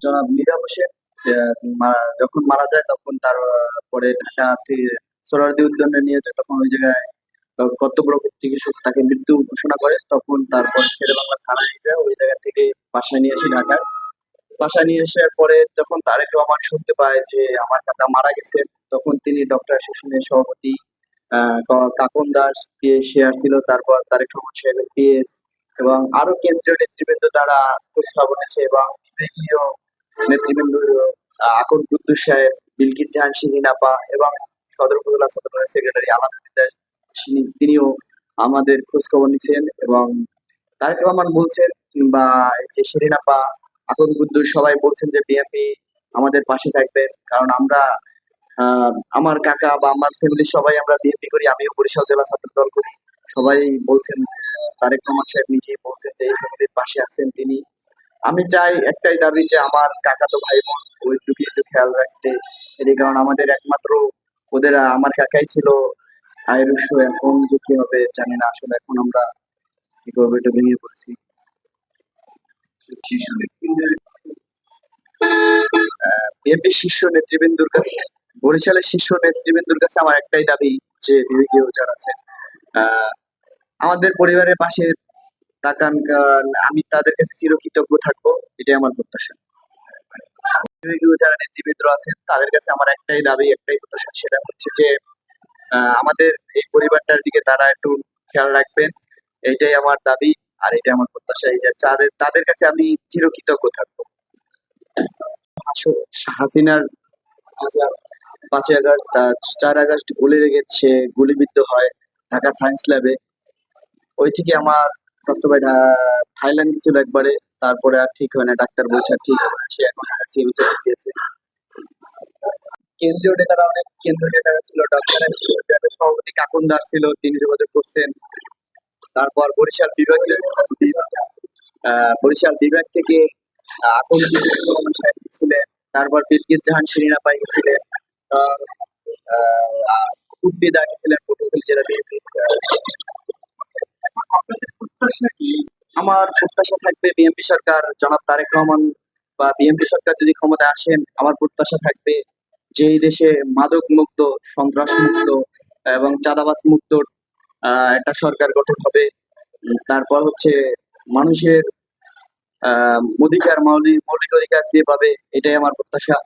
জনাব মীরা হোসেন যখন মারা যায় তখন তার পরে ঢাকা থেকে সোহরাওয়ার্দী উদ্যানে নিয়ে যায়, তখন ওই জায়গায় কর্তব্যরত চিকিৎসক তাকে মৃত্যু ঘোষণা করে। তখন তারপর শেরেবাংলা থানায় নিয়ে যায়, ওই জায়গা থেকে বাসায় নিয়ে আসে ঢাকায়। বাসায় নিয়ে আসার পরে যখন তারেক রহমান শুনতে পায় যে আমার কাকা মারা গেছে, তখন তিনি ডক্টর অ্যাসোসিয়েশনের সভাপতি কাপন দাস কে শেয়ার ছিল, তারপর তারেক রহমান সাহেবের পিএস এবং আরো কেন্দ্রীয় নেতৃবৃন্দ দ্বারা খোঁজ খবর নিয়েছে এবং বিভাগীয় নেতৃবৃন্দ আকন কুদ্দুস সাহেব, বিলকিস জাহান শিরিন আপা এবং সদর উপজেলা ছাত্রদলের সেক্রেটারি আলামিন দাস, তিনিও আমাদের খোঁজ খবর নিছেন। এবং তারেক রহমান বলছেন বা এই যে শিরিন আপা, আকন কুদ্দুস সবাই বলছেন যে বিএনপি আমাদের পাশে থাকবেন, কারণ আমরা আমার কাকা বা আমার ফ্যামিলি সবাই আমরা বিএনপি করি, আমিও বরিশাল জেলা ছাত্র দল করি। সবাই বলছেন যে তারেক রহমান সাহেব নিজেই বলছেন যে এই ফ্যামিলির পাশে আছেন তিনি। আমি চাই, একটাই দাবি যে আমার কাকাতো ভাই বোন ওইটুকু একটু খেয়াল রাখতে। এর কারণ আমাদের একমাত্র ওদের আমার কাকাই ছিল আয়ের উৎস। এখন যে কি হবে জানি না, আসলে এখন আমরা কি করবো, এটা ভেঙে পড়েছি। বিএনপি শীর্ষ নেতৃবৃন্দর কাছে, বরিশালের শীর্ষ নেতৃবৃন্দর কাছে আমার একটাই দাবি যে বিভাগীয় যারা আছেন, আহ, আমাদের পরিবারের পাশে তাকান, আমি তাদের কাছে চিরকৃতজ্ঞ থাকবো, এটাই আমার প্রত্যাশা। বিভাগীয় যারা নেতৃবৃন্দ আছেন তাদের কাছে আমার একটাই দাবি, একটাই প্রত্যাশা, সেটা হচ্ছে যে আমাদের এই পরিবারটার দিকে তারা একটু খেয়াল রাখবেন, এটাই আমার দাবি। আর এটা আমার প্রত্যাশা, এটা তাদের তাদের কাছে আমি চিরকৃতজ্ঞ থাকবো। হাসিনার 5ই আগস্ট 4 আগস্ট গুলি লেগে সে গুলিবিদ্ধ হয় ঢাকা সায়েন্স ল্যাবে। ওই থেকে আমার স্বাস্থ্য ভাই থাইল্যান্ড গেছিল একবারে, তারপরে আর ঠিক হয় না, ডাক্তার বলছে আর ঠিক হবে না, সে এখন ঢাকা সিএমসি ভর্তি আছে। কেন্দ্রীয় নেতারা, অনেক কেন্দ্রীয় নেতারা ছিল, ডক্টর সভাপতি কাকুন দাস ছিল, তিনি যোগাযোগ করছেন। তারপর বরিশাল বিভাগ থেকে আকন রহমান সাহেব গেছিলেন, তারপর বিলকিস জাহান শিরিন আপা গেছিলেন, আহ, আহ, কুটবিদা গেছিলেন পটুয়াখালী জেলা বিএনপি। আমার প্রত্যাশা থাকবে বিএনপি সরকার, জনাব তারেক রহমান বা বিএনপি সরকার যদি ক্ষমতায় আসেন, আমার প্রত্যাশা থাকবে যে এই দেশে মাদক মুক্ত, সন্ত্রাস মুক্ত এবং চাঁদাবাজ মুক্ত একটা সরকার গঠন হবে। তারপর হচ্ছে মানুষের অধিকার, মৌলিক মৌলিক অধিকার ফিরে পাবে, এটাই আমার প্রত্যাশা।